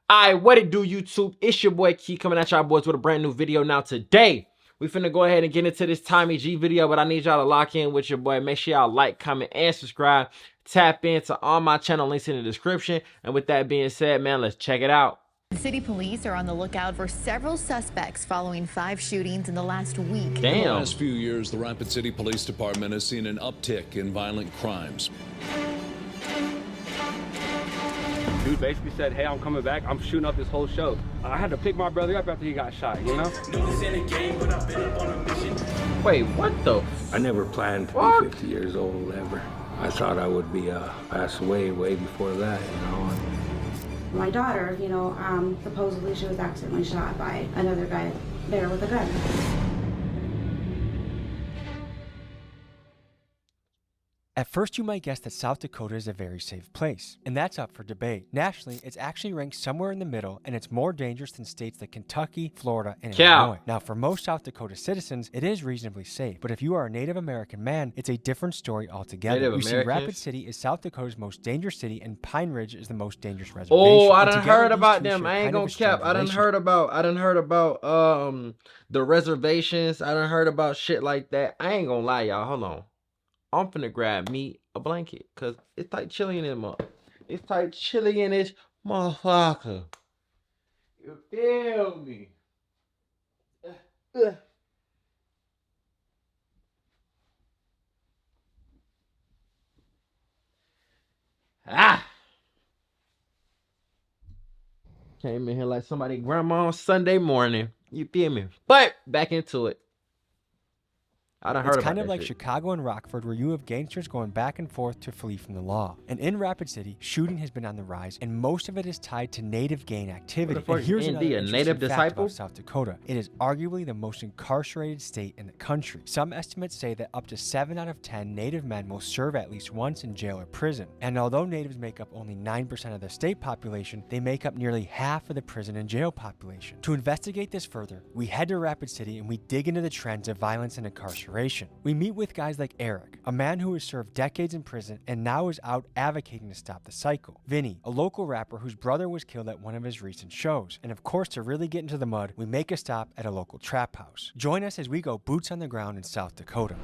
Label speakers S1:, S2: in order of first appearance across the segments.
S1: Alright, what it do, YouTube? It's your boy Key coming at y'all boys with a brand new video. Now today, we finna go ahead and get into this Tommy G video, but I need y'all to lock in with your boy. Make sure y'all like, comment, and subscribe. Tap into all my channel links in the description. And with that being said, man, let's check it out.
S2: City police are on the lookout for several suspects following 5 shootings in the last week.
S1: Damn.
S3: In the last few years, the Rapid City Police Department has seen an uptick in violent crimes.
S4: Dude basically said, hey, I'm coming back. I'm shooting up this whole show. I had to pick my brother up after he got shot, you know?
S1: Wait, what the?
S5: I never planned to be 50 years old ever. I thought I would be passed away way before that, you know.
S6: My daughter, supposedly she was accidentally shot by another guy there with a gun.
S7: At first, you might guess that South Dakota is a very safe place, and that's up for debate. Nationally, it's actually ranked somewhere in the middle, and it's more dangerous than states like Kentucky, Florida, and Illinois. Now, for most South Dakota citizens, it is reasonably safe, but if you are a Native American man, it's a different story altogether. You see, Rapid City is South Dakota's most dangerous city, and Pine Ridge is the most dangerous reservation.
S1: Oh, I done heard about them. I ain't gonna cap. I done heard about the reservations. I done heard about shit like that. I ain't gonna lie, y'all. Hold on. I'm finna grab me a blanket, cause it's tight chilly in this motherfucker. It's tight chilly in this motherfucker. You feel me? Came in here like somebody grandma on Sunday morning. You feel me? But back into it.
S7: It's kind of like Chicago and Rockford, where you have gangsters going back and forth to flee from the law. And in Rapid City, shooting has been on the rise, and most of it is tied to native gang activity. And here's another interesting fact about South Dakota. It is arguably the most incarcerated state in the country. Some estimates say that up to 7 out of 10 native men will serve at least once in jail or prison. And although natives make up only 9% of the state population, they make up nearly half of the prison and jail population. To investigate this further, we head to Rapid City and we dig into the trends of violence and incarceration. We meet with guys like Eric, a man who has served decades in prison and now is out advocating to stop the cycle. Vinny, a local rapper whose brother was killed at one of his recent shows. And of course, to really get into the mud, we make a stop at a local trap house. Join us as we go boots on the ground in South Dakota.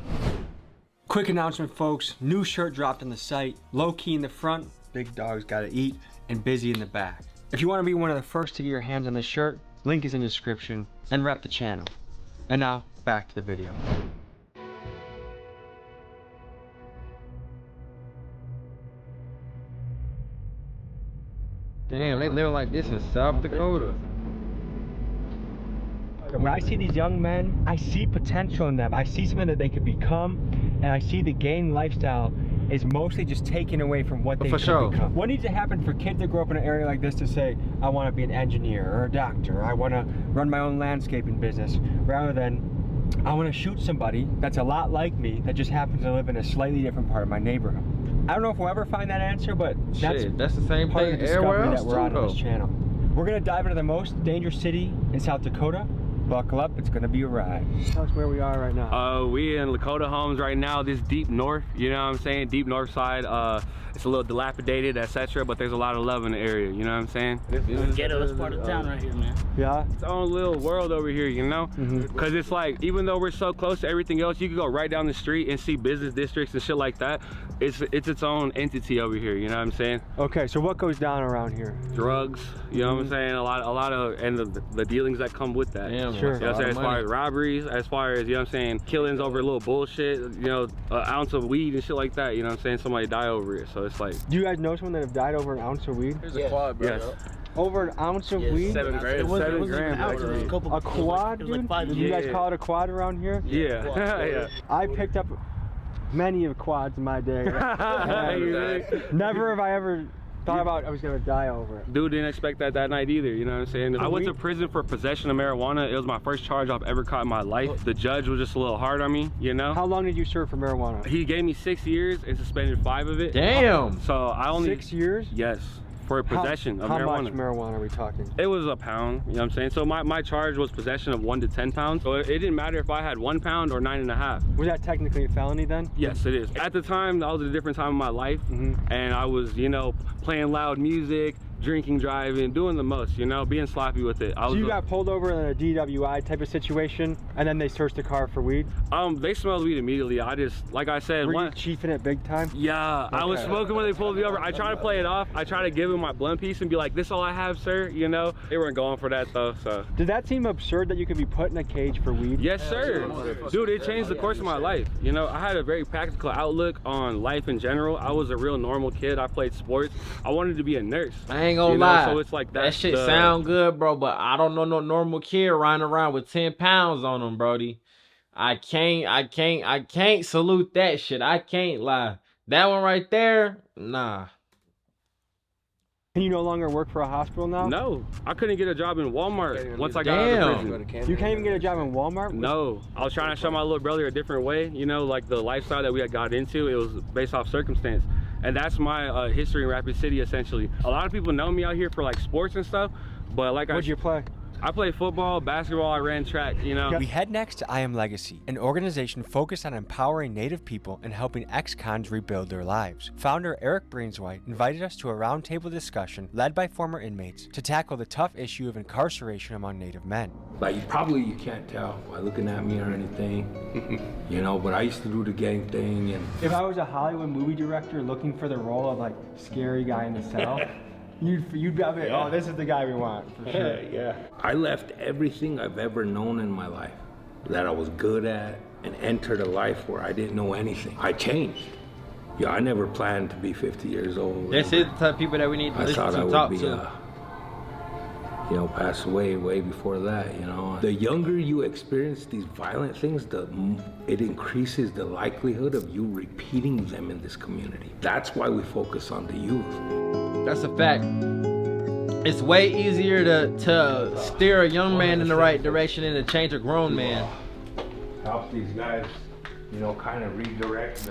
S7: Quick announcement, folks. New shirt dropped on the site. Low key in the front, big dogs gotta eat, and busy in the back. If you want to be one of the first to get your hands on this shirt, link is in the description, and rep the channel. And now, back to the video.
S1: Damn, they live like this in South Dakota.
S7: When I see these young men, I see potential in them. I see something that they could become, and I see the gang lifestyle is mostly just taken away from what they could become. What needs to happen for kids that grow up in an area like this to say, I want to be an engineer or a doctor, I want to run my own landscaping business, rather than I want to shoot somebody that's a lot like me that just happens to live in a slightly different part of my neighborhood? I don't know if we'll ever find that answer, but that's
S1: the same
S7: part
S1: thing
S7: of the discovery that we're on
S1: though.
S7: This channel. We're gonna dive into the most dangerous city in South Dakota. Buckle up, it's gonna be a ride. Tell us where we are right now.
S4: We in Lakota Homes right now, this deep north, you know what I'm saying? Deep north side. It's a little dilapidated, etc., but there's a lot of love in the area, you know what I'm saying?
S8: This ghettoest part of town right here, man.
S7: Yeah?
S4: It's our own little world over here, you know? Because it's like, even though we're so close to everything else, you can go right down the street and see business districts and shit like that. It's its own entity over here, you know what I'm saying?
S7: Okay, so what goes down around here?
S4: Drugs, you know what I'm saying? A lot of, and the dealings that come with that.
S1: Damn,
S7: sure.
S4: You know what I'm saying? As far as robberies, as far as, you know what I'm saying, killings over a little bullshit, you know, an ounce of weed and shit like that, you know what I'm saying? Somebody die over it, so it's like.
S7: Do you guys know someone that have died over an ounce of weed?
S4: There's a quad, bro. Yes.
S7: Over an ounce of weed?
S4: 7 grams.
S8: It wasn't
S4: 7
S8: even an
S4: grams.
S8: ounce, it was a couple.
S7: A quad,
S8: it was like
S7: dude?
S8: 5
S7: Do you guys call it a quad around here?
S4: Yeah. Yeah.
S7: I picked up many of quads in my day. Never have I ever thought about I was gonna die over it.
S4: Dude didn't expect that night either, you know what I'm saying? I went to prison for possession of marijuana. It was my first charge I've ever caught in my life. The judge was just a little hard on me, you know?
S7: How long did you serve for marijuana?
S4: He gave me 6 years and suspended 5 of it.
S1: Damn.
S4: So I only
S7: 6 years?
S4: Yes. For possession of marijuana.
S7: How much marijuana are we talking?
S4: It was a pound, you know what I'm saying? So my charge was possession of 1 to 10 pounds. So it didn't matter if I had 1 pound or 9.5.
S7: Was that technically a felony then?
S4: Yes, it is. At the time, that was a different time in my life. And I was, you know, playing loud music, drinking, driving, doing the most, you know, being sloppy with it.
S7: So you got pulled over in a DWI type of situation, and then they searched the car for weed?
S4: They smelled weed immediately. I just, like I said,
S7: were you chiefing it big time?
S4: Yeah, okay. I was smoking when they pulled me over. I try to play it off. I try to give them my blunt piece and be like, this is all I have, sir, you know? They weren't going for that though, so.
S7: Did that seem absurd that you could be put in a cage for weed?
S4: Yes, sir. Dude, it changed the course of my life. You know, I had a very practical outlook on life in general. I was a real normal kid. I played sports. I wanted to be a nurse.
S1: I ain't gonna lie.
S4: So it's like
S1: that shit sound good, bro, but I don't know no normal kid running around with 10 pounds on them, brody. I can't salute that shit. I can't lie. That one right there, nah.
S7: Can you no longer work for a hospital now?
S4: No, I couldn't get a job in Walmart once I got out of prison.
S7: You can't even get a job in Walmart?
S4: No, I was trying to show my little brother a different way. You know, like the lifestyle that we had got into, it was based off circumstance. And that's my history in Rapid City, essentially. A lot of people know me out here for like sports and stuff, but like
S7: What'd you play?
S4: I played football, basketball, I ran track, you know.
S7: We head next to I Am Legacy, an organization focused on empowering Native people and helping ex-cons rebuild their lives. Founder Eric Brainswhite invited us to a roundtable discussion led by former inmates to tackle the tough issue of incarceration among Native men.
S5: Like, you can't tell by looking at me or anything, you know, but I used to do the gang thing. And
S7: if I was a Hollywood movie director looking for the role of like scary guy in the cell, You'd be like, oh, this is the guy we want, for sure.
S5: Yeah. I left everything I've ever known in my life that I was good at and entered a life where I didn't know anything. I changed. Yeah, I never planned to be 50 years old.
S1: This is the type of people that we need to listen to, talk to.
S5: You know, pass away way before that, you know. The younger you experience these violent things, it increases the likelihood of you repeating them in this community. That's why we focus on the youth.
S1: That's a fact. It's way easier to steer a young man in the right direction than to change a grown man.
S5: Help these guys, you know, kind of redirect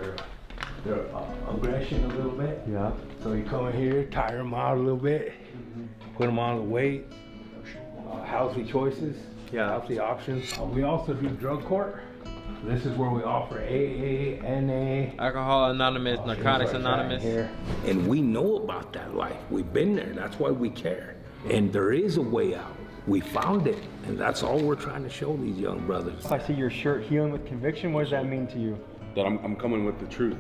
S5: their aggression a little bit.
S7: Yeah.
S5: So you come in here, tire them out a little bit, put them on the weight, healthy choices, healthy options. We also do drug court. This is where we offer AA, NA,
S1: Alcohol Anonymous, Narcotics Anonymous.
S5: And we know about that life. We've been there. That's why we care. And there is a way out. We found it. And that's all we're trying to show these young brothers.
S7: If I see your shirt, Healing with Conviction, what does that mean to you?
S9: That I'm coming with the truth.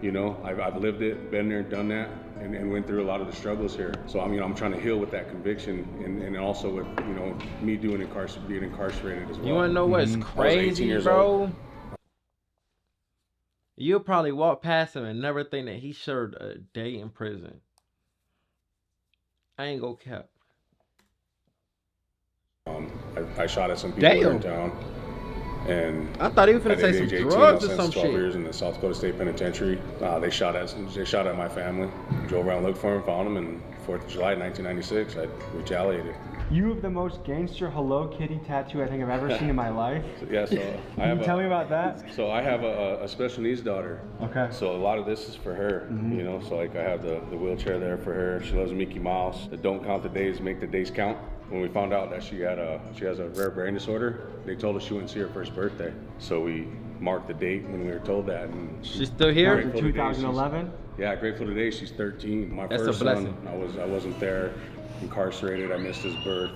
S9: You know, I've lived it, been there, done that, and went through a lot of the struggles here. So I'm trying to heal with that conviction, and also with, you know, me being incarcerated as well.
S1: You wanna know what's crazy, bro? You'll probably walk past him and never think that he served a day in prison. I ain't gonna cap.
S9: I shot at some people here in town. And
S1: I thought he was gonna say some drugs or some
S9: 12
S1: shit.
S9: years in the South Dakota State Penitentiary. They shot at my family. Drove around, looked for him, found him, and 4th of July 1996, I retaliated.
S7: You have the most gangster Hello Kitty tattoo I think I've ever seen in my life.
S9: Yeah, so
S7: Can you tell me about that?
S9: So I have a special needs daughter.
S7: Okay.
S9: So a lot of this is for her, you know. So like I have the wheelchair there for her. She loves Mickey Mouse. The don't count the days, make the days count. When we found out that she has a rare brain disorder, they told us she wouldn't see her first birthday. So we marked the date when we were told that. And
S1: she's still here?
S7: In 2011?
S9: Yeah, grateful today she's 13. My
S1: That's
S9: first
S1: a blessing.
S9: son, I wasn't there, incarcerated. I missed his birth,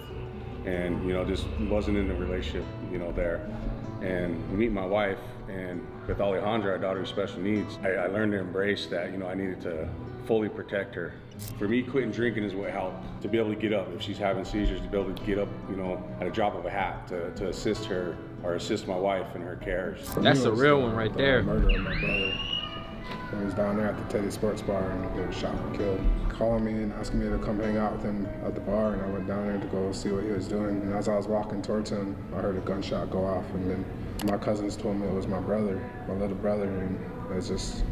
S9: and you know, just wasn't in the relationship, you know, there. And we meet my wife, and with Alejandra, our daughter with special needs, I learned to embrace that, you know, I needed to fully protect her. For me, quitting drinking is what helped. To be able to get up if she's having seizures, to be able to get up, you know, at a drop of a hat to assist her or assist my wife in her cares.
S1: That's a real one right there.
S10: Murder of my brother. He was down there at the Teddy Sports Bar and he was shot and killed. Calling me and asking me to come hang out with him at the bar, and I went down there to go see what he was doing. And as I was walking towards him, I heard a gunshot go off, and then my cousins told me it was my brother, my little brother, and it's just,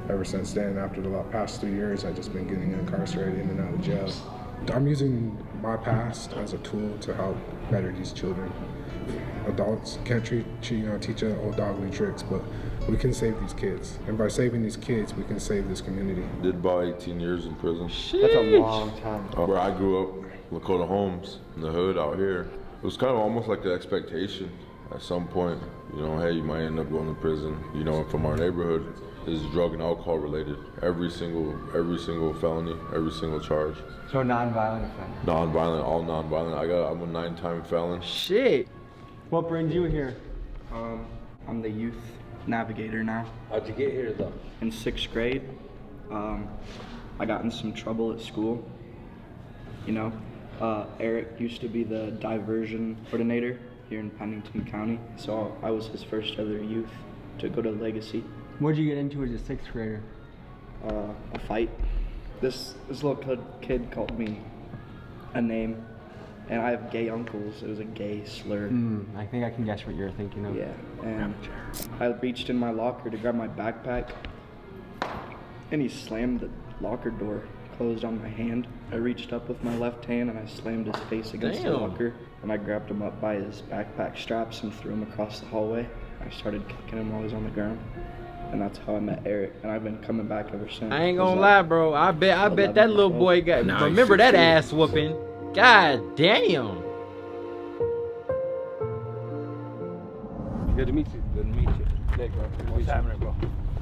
S10: ever since then, after the past 3 years, I've just been getting incarcerated in and out of jail. I'm using my past as a tool to help better these children. Adults can't teach old dog new tricks, but we can save these kids. And by saving these kids, we can save this community.
S11: Did about 18 years in prison.
S7: That's a long time.
S11: Where I grew up, Dakota Homes, in the hood out here. It was kind of almost like an expectation at some point. You know, hey, you might end up going to prison, you know, from our neighborhood. is drug and alcohol related. Every single felony, every single charge.
S7: So non-violent offender.
S11: Non-violent, all non-violent. I'm a 9-time felon.
S1: Shit.
S7: What brings you here?
S12: I'm the youth navigator now.
S5: How'd you get here though?
S12: In 6th grade, I got in some trouble at school. You know, Eric used to be the diversion coordinator here in Pennington County, so I was his first ever youth to go to Legacy.
S7: What'd you get into as a 6th grader?
S12: A fight. This little kid called me a name, and I have gay uncles. It was a gay slur.
S7: I think I can guess what you're thinking of.
S12: Yeah, and I reached in my locker to grab my backpack, and he slammed the locker door closed on my hand. I reached up with my left hand and I slammed his face against the locker, and I grabbed him up by his backpack straps and threw him across the hallway. I started kicking him while he was on the ground, and that's how I met Eric, and I've been coming back ever since.
S1: I ain't gonna lie, bro. I bet that little boy got. Remember that ass whooping? God damn.
S5: Good to meet you. Good to meet you. Hey, bro. What's happening, bro?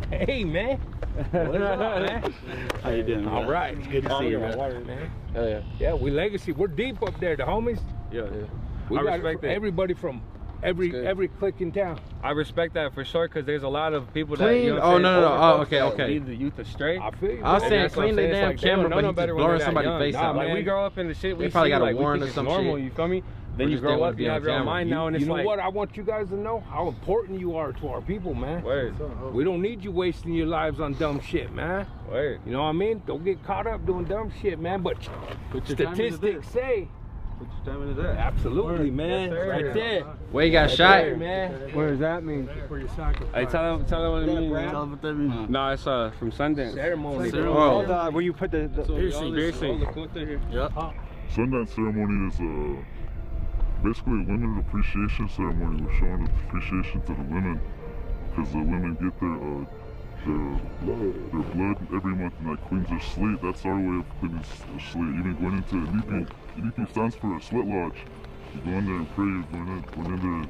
S5: Hey, man. What's up, man?
S4: How you doing, man?
S5: All right.
S4: Good to see you, man.
S5: man.
S4: Hell yeah.
S5: Yeah, we Legacy. We're deep up there, the homies.
S4: Yeah.
S5: We
S4: I
S5: got
S4: respect that.
S5: everybody from every clique in town.
S4: I respect that for sure, because there's a lot of people that,
S1: Clean?
S4: you know
S1: Oh, no. Oh,
S4: that
S1: okay.
S4: lead the youth astray.
S5: I feel you.
S1: I was
S5: bro.
S1: saying
S4: That's what
S1: clean
S4: I'm
S1: the
S4: saying. It's
S1: damn
S4: like, they don't
S1: camera,
S4: know
S1: but
S4: no
S1: he's
S4: better
S1: just
S4: when they're
S1: blurring
S4: that
S1: somebody's
S4: young.
S1: face
S4: Nah,
S1: out.
S4: man, we grow up in the shit we
S1: probably
S4: see,
S1: got a
S4: like, we
S1: warrant
S4: think
S1: or some
S4: it's normal,
S1: shit.
S4: you feel me? Then
S1: Or
S4: you
S1: just
S4: grow
S1: didn't
S4: up,
S1: wanna
S4: you
S1: be on
S4: have your own
S1: camera.
S4: mind now, and it's
S5: You know
S4: like,
S5: what I want you guys to know? How important you are to our people, man.
S4: Word.
S5: We don't need you wasting your lives on dumb shit, man.
S4: Word.
S5: You know what I mean? Don't get caught up doing dumb shit, man. But statistics say.
S4: Put your time into that.
S5: Absolutely, man.
S4: Yes,
S5: Right there.
S1: Where you got shot?
S5: There, man.
S7: What does that mean?
S4: Hey, tell them what it means, man. Tell them what that means. No, it's from Sundance.
S5: Ceremony.
S1: Oh.
S7: Where you put the
S4: Piercing.
S13: Yep. Sundance ceremony is basically a women's appreciation ceremony. We're showing appreciation to the women because the women get their blood every month, and that cleans their slate. That's our way of cleaning their slate. Even going into Ilipi. Ilipi stands for a sweat lodge. You go in there and pray. You're going in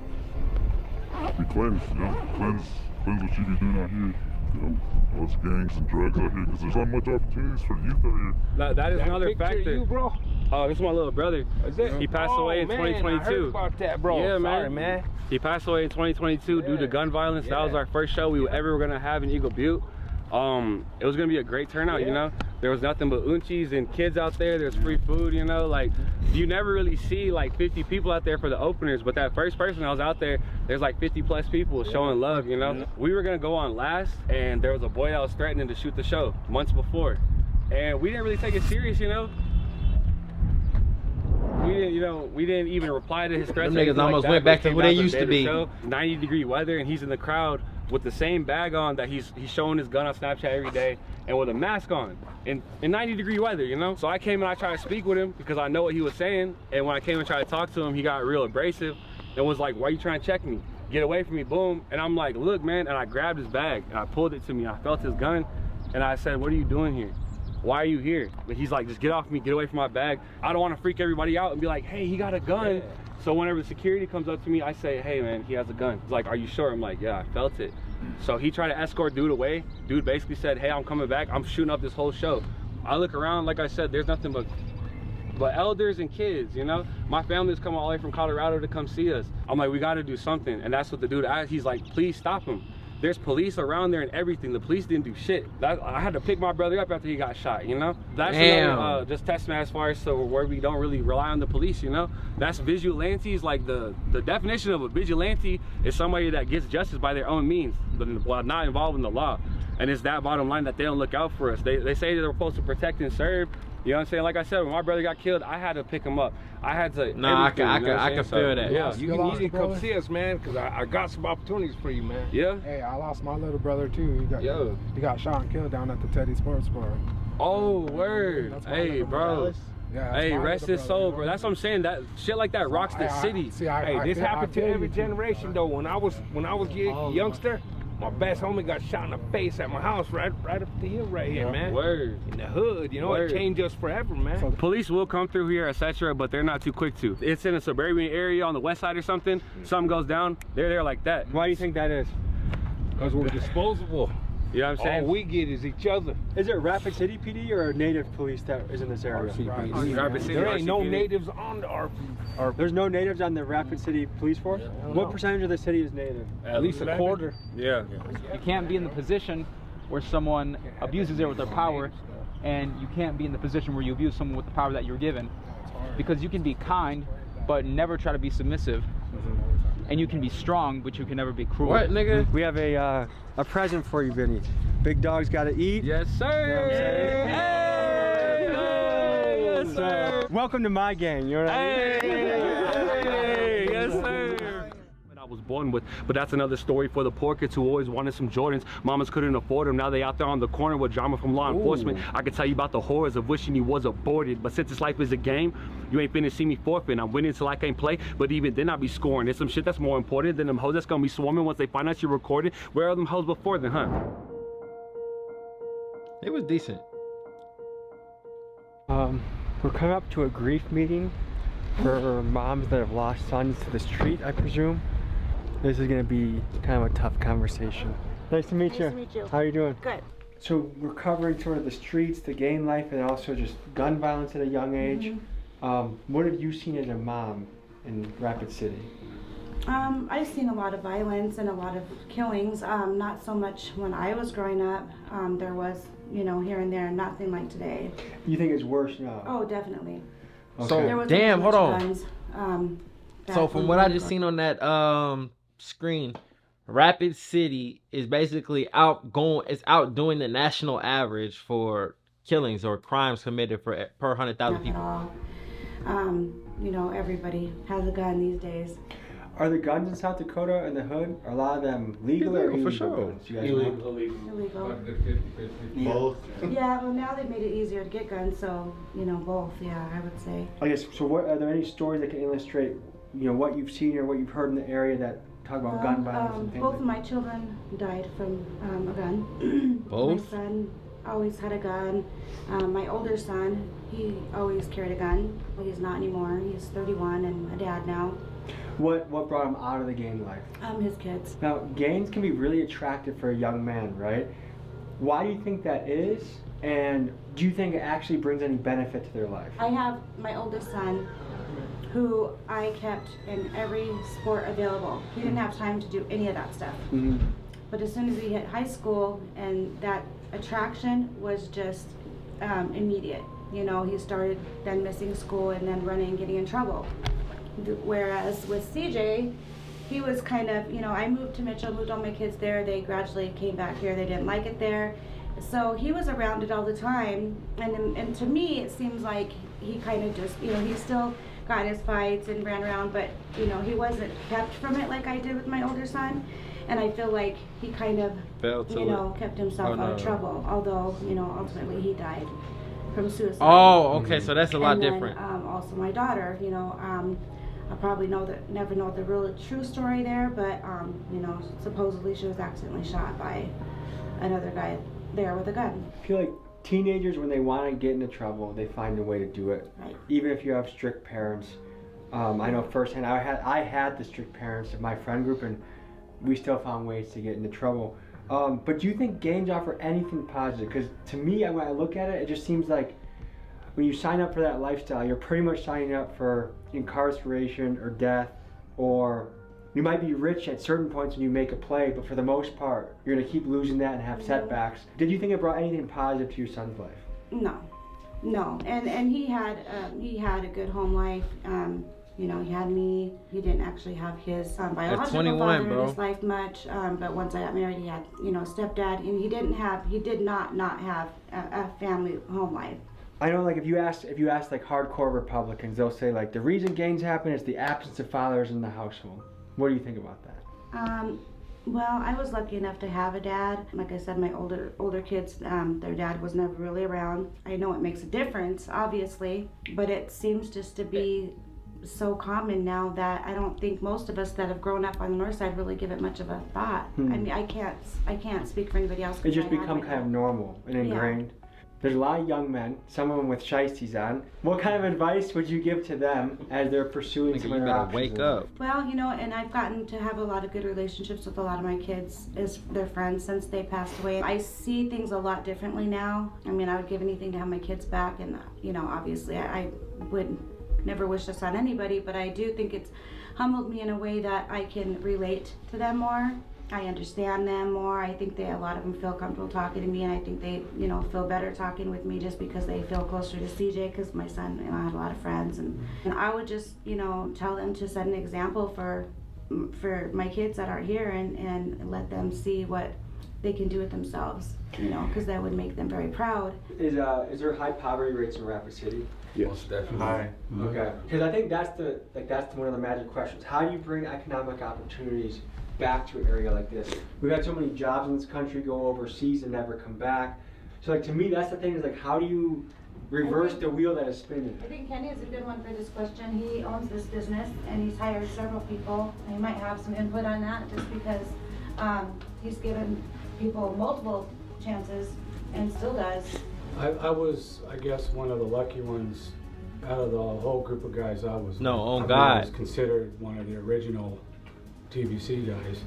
S13: there, be cleansed, you know, cleanse what you be doing out here. You know, all those gangs and drugs out here, because there's not much opportunities for youth out here.
S4: That is another factor.
S5: You, bro?
S4: Oh, this is my little brother. He passed away in 2022.
S5: I heard about that, bro.
S4: Yeah,
S5: Sorry, man.
S4: He passed away in 2022 due to gun violence. That was our first show we ever were gonna have in Eagle Butte. It was gonna be a great turnout, you know. There was nothing but unchis and kids out there. There's free food, you know. Like, you never really see like 50 people out there for the openers, but that first person that was out there, there's like 50 plus people showing love, you know. We were gonna go on last, and there was a boy that was threatening to shoot the show months before, and we didn't really take it serious, you know. We didn't even reply to his threats.
S1: Them niggas almost went back to who they used to be.
S4: 90-degree weather, and he's in the crowd with the same bag on that he's showing his gun on Snapchat every day, and with a mask on in 90-degree weather, you know. So I came and I tried to speak with him because I know what he was saying, and when I came and tried to talk to him, he got real abrasive and was like, "Why are you trying to check me? Get away from me!" Boom. And I'm like, "Look, man," and I grabbed his bag and I pulled it to me. I felt his gun, and I said, "What are you doing here? Why are you here?" But he's like, "Just get off me, get away from my bag." I don't want to freak everybody out and be like, "Hey, he got a gun." Yeah. So whenever the security comes up to me, I say, "Hey man, he has a gun." He's like, "Are you sure?" I'm like, "Yeah, I felt it." So he tried to escort dude away. Dude basically said, "Hey, I'm coming back. I'm shooting up this whole show." I look around, like I said, there's nothing but elders and kids, you know. My family's coming all the way from Colorado to come see us. I'm like, we got to do something. And that's what the dude asked. He's like, "Please stop him. There's police around there and everything." The police didn't do shit. I had to pick my brother up after he got shot, you know. That's another, just testament as far as where we don't really rely on the police, you know. That's vigilantes. Like the definition of a vigilante is somebody that gets justice by their own means, but while not involved in the law. And it's that bottom line that they don't look out for us. They say they're supposed to protect and serve. You know what I'm saying? Like I said, when my brother got killed, I had to pick him up. I had to.
S1: Nah, I can feel that.
S5: Yeah, you can easily come see us, man, because I got some opportunities for you, man.
S4: Yeah.
S10: Hey, I lost my little brother too. He got shot and killed down at the Teddy Sports Bar.
S4: Oh, word. Hey, bro.
S10: Yeah,
S4: hey, rest his soul, bro. That's what I'm saying. That shit like that rocks the city.
S5: This happened to every generation, though. When I was a youngster, my best homie got shot in the face at my house right up the hill right here, man.
S4: Word.
S5: In the hood, you know, it changed us forever, man.
S4: So police will come through here, etc., but they're not too quick to. It's in a suburban area on the west side or something. Something goes down, they're there like that.
S7: Why do you think that is?
S5: Because we're disposable.
S4: You know what I'm saying?
S5: All we get is each other.
S7: Is it Rapid City PD or a native police that is in this area?
S4: Rapid City,
S5: There ain't no
S4: RCPD.
S5: natives on the RP.
S7: There's no natives on the Rapid City Police Force? What percentage of the city is native?
S5: At least a quarter.
S4: Yeah.
S14: You can't be in the position where someone abuses it with their power, and you can't be in the position where you abuse someone with the power that you're given. Because you can be kind, but never try to be submissive. And you can be strong, but you can never be cruel.
S1: What, nigga?
S7: We have a present for you, Vinny. Big dog's gotta eat.
S4: Yes, sir.
S7: Yes, sir. Welcome to my gang, you know what I mean?
S4: Hey, yes, sir. I was born with, but that's another story for the poor kids who always wanted some Jordans. Mamas couldn't afford them. Now they out there on the corner with drama from law enforcement. I could tell you about the horrors of wishing you was aborted. But since this life is a game, you ain't finna see me forfeit. I'm winning till I can't play, but even then I be scoring. There's some shit that's more important than them hoes that's gonna be swarming once they find out you're recorded. Where are them hoes before then, huh?
S1: It was decent.
S7: We're coming up to a grief meeting for moms that have lost sons to the street, I presume. This is gonna be kind of a tough conversation. Nice to meet you.
S6: Nice to meet you.
S7: How are you doing?
S6: Good.
S7: So we're covering sort of the streets, the gang life, and also just gun violence at a young age. What have you seen as a mom in Rapid City?
S6: I've seen a lot of violence and a lot of killings. Not so much when I was growing up. There was, you know, here and there, nothing like today.
S7: You think it's worse now?
S6: Oh, definitely.
S7: Okay.
S1: So,
S6: There wasn't
S1: damn,
S6: as
S1: hold
S6: much
S1: on.
S6: guns,
S1: So
S6: back
S1: from
S6: when
S1: what
S6: we
S1: I
S6: were
S1: just
S6: growing-
S1: seen on that screen, Rapid City is basically outdoing the national average for killings or crimes committed per 100,000
S6: Not at
S1: people.
S6: all. You know, everybody has a gun these days.
S7: Are the guns in South Dakota in the hood, are a lot of them legal or illegal?
S1: For sure.
S7: Guns? You guys know?
S6: Illegal.
S10: Both.
S6: Yeah, well now they've made it easier to get guns, so, you know, both, yeah, I would say.
S7: I guess, so what, are there any stories that can illustrate, you know, what you've seen or what you've heard in the area that talk about gun violence and things
S6: Both
S7: like
S6: of my children died from a gun.
S1: Both?
S6: My son always had a gun. My older son, he always carried a gun. He's not anymore. He's 31 and a dad now.
S7: What brought him out of the gang life?
S6: His kids.
S7: Now, gangs can be really attractive for a young man, right? Why do you think that is? And do you think it actually brings any benefit to their life?
S6: I have my oldest son who I kept in every sport available. He didn't have time to do any of that stuff.
S7: Mm-hmm.
S6: But as soon as he hit high school, and that attraction was just immediate. You know, he started then missing school and then running and getting in trouble. Whereas with CJ, he was kind of, you know, I moved to Mitchell, moved all my kids there. They gradually came back here. They didn't like it there. So he was around it all the time. And to me, it seems like he kind of just, you know, he still got his fights and ran around, but, you know, he wasn't kept from it like I did with my older son. And I feel like he kind of, you know, kept himself out of trouble. Although, you know, ultimately he died from suicide.
S1: Oh, okay, so that's a lot
S6: and then,
S1: different.
S6: Also my daughter, you know, I probably never know the real true story there, but you know, supposedly she was accidentally shot by another guy there with a gun.
S7: I feel like teenagers, when they want to get into trouble, they find a way to do it.
S6: Right.
S7: Even if you have strict parents. I know firsthand, I had the strict parents of my friend group, and we still found ways to get into trouble. But do you think gangs offer anything positive? Because to me, when I look at it, it just seems like when you sign up for that lifestyle, you're pretty much signing up for incarceration or death, or you might be rich at certain points when you make a play, but for the most part, you're going to keep losing that and have setbacks. Did you think it brought anything positive to your son's life?
S6: No, and he had a good home life. You know, he had me. He didn't actually have his biological
S1: 21,
S6: father
S1: bro.
S6: in his life much. But once I got married, he had, you know, stepdad, and he did not have a family home life.
S7: I know, like, if you ask like hardcore Republicans, they'll say like the reason gangs happen is the absence of fathers in the household. What do you think about that?
S6: Well, I was lucky enough to have a dad. Like I said, my older kids, their dad was never really around. I know it makes a difference, obviously, but it seems just to be so common now that I don't think most of us that have grown up on the north side really give it much of a thought. I mean, I can't speak for anybody else.
S7: It just become kind of normal and ingrained. There's a lot of young men, some of them with shiesties on. What kind of advice would you give to them as they're pursuing some of their options?
S1: Wake up.
S6: Well, you know, and I've gotten to have a lot of good relationships with a lot of my kids as their friends since they passed away. I see things a lot differently now. I mean, I would give anything to have my kids back, and you know, obviously I would never wish this on anybody, but I do think it's humbled me in a way that I can relate to them more. I understand them more. I think a lot of them feel comfortable talking to me, and I think they, you know, feel better talking with me just because they feel closer to CJ, because my son, you know, I have a lot of friends, and I would just, you know, tell them to set an example for my kids that are here, and let them see what they can do with themselves, you know, because that would make them very proud.
S7: Is there high poverty rates in Rapid City?
S9: Yes, definitely.
S7: High. Okay. Because I think that's one of the magic questions. How do you bring economic opportunities back to an area like this? We've had so many jobs in this country go overseas and never come back. So like, to me, that's the thing, is like, how do you reverse the wheel that is spinning?
S6: I think Kenny is a good one for this question. He owns this business and he's hired several people, and he might have some input on that just because he's given people multiple chances and still does.
S15: I was, I guess, one of the lucky ones out of the whole group of guys I was.
S1: No, on
S15: I
S1: God.
S15: was considered one of the original TBC guys.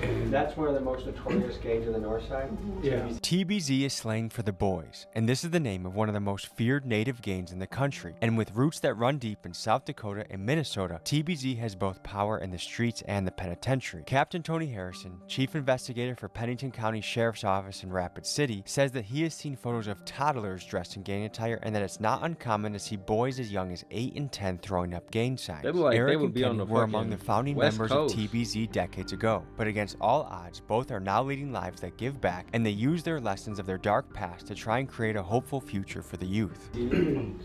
S15: And
S7: that's one of the most notorious gangs of the North Side.
S15: Yeah.
S7: TBZ is slang for the boys, and this is the name of one of the most feared native gangs in the country. And with roots that run deep in South Dakota and Minnesota, TBZ has both power in the streets and the penitentiary. Captain Tony Harrison, chief investigator for Pennington County Sheriff's Office in Rapid City, says that he has seen photos of toddlers dressed in gang attire, and that it's not uncommon to see boys as young as 8 and 10 throwing up gang signs. Eric and Kenny were among the founding members of TBZ decades ago, but against all odds, both are now leading lives that give back, and they use their lessons of their dark past to try and create a hopeful future for the youth.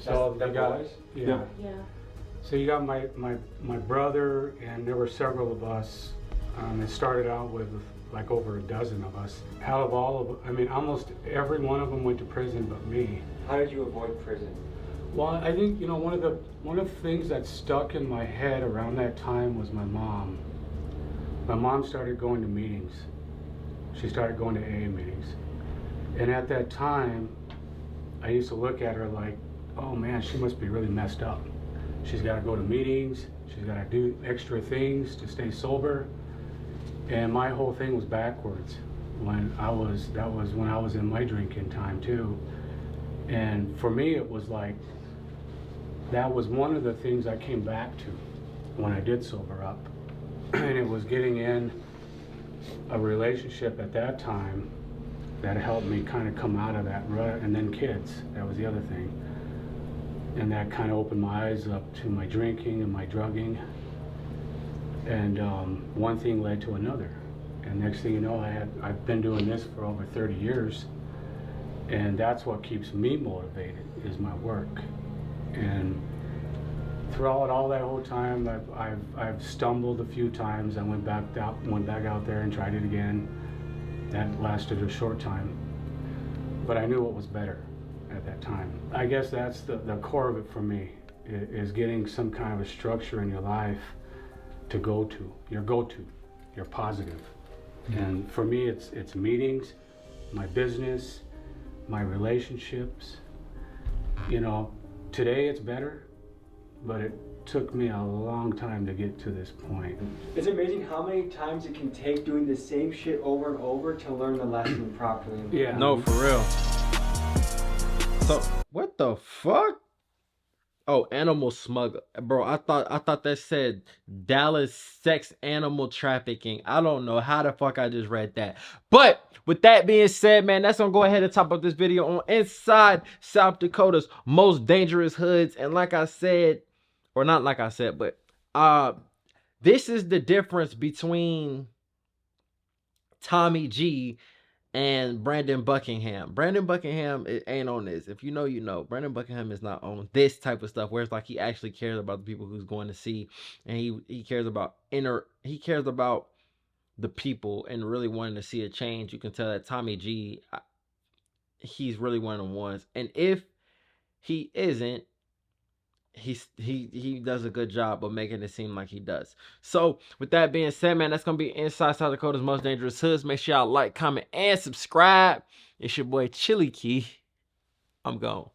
S15: So you got, yeah. So you got my brother, and there were several of us. It started out with like over a dozen of us. Out of all of, I mean, almost every one of them went to prison but me.
S7: How did you avoid prison?
S15: Well, I think, you know, one of the things that stuck in my head around that time was my mom. My mom started going to meetings. She started going to AA meetings. And at that time, I used to look at her like, oh man, she must be really messed up. She's got to go to meetings. She's got to do extra things to stay sober. And my whole thing was backwards. That was when I was in my drinking time too. And for me, it was like, that was one of the things I came back to when I did sober up. And it was getting in a relationship at that time that helped me kind of come out of that rut. And then kids, that was the other thing. And that kind of opened my eyes up to my drinking and my drugging. And one thing led to another. And next thing you know, I've been doing this for over 30 years. And that's what keeps me motivated, is my work. And throughout all that whole time, I've stumbled a few times. I went back out there and tried it again. That lasted a short time, but I knew what was better at that time. I guess that's the core of it for me, is getting some kind of a structure in your life to go to, your positive. And for me, it's meetings, my business, my relationships. You know, today it's better, but it took me a long time to get to this point.
S7: It's amazing how many times it can take doing the same shit over and over to learn the lesson properly.
S15: Yeah.
S1: No, for real. So, what the fuck? Oh, animal smuggler. Bro, I thought that said Dallas sex animal trafficking. I don't know how the fuck I just read that. But with that being said, man, that's gonna go ahead and top up this video on inside South Dakota's most dangerous hoods. And like I said, or not like I said, but this is the difference between Tommy G and Brandon Buckingham. Brandon Buckingham ain't on this. If you know, you know. Brandon Buckingham is not on this type of stuff where it's like he actually cares about the people who's going to see, and he cares about the people and really wanting to see a change. You can tell that Tommy G, he's really one of the ones. And if he isn't, he does a good job of making it seem like he does. So with that being said, man, that's gonna be inside South Dakota's most dangerous hoods. Make sure y'all like, comment, and subscribe. It's your boy Chili Key. I'm gone.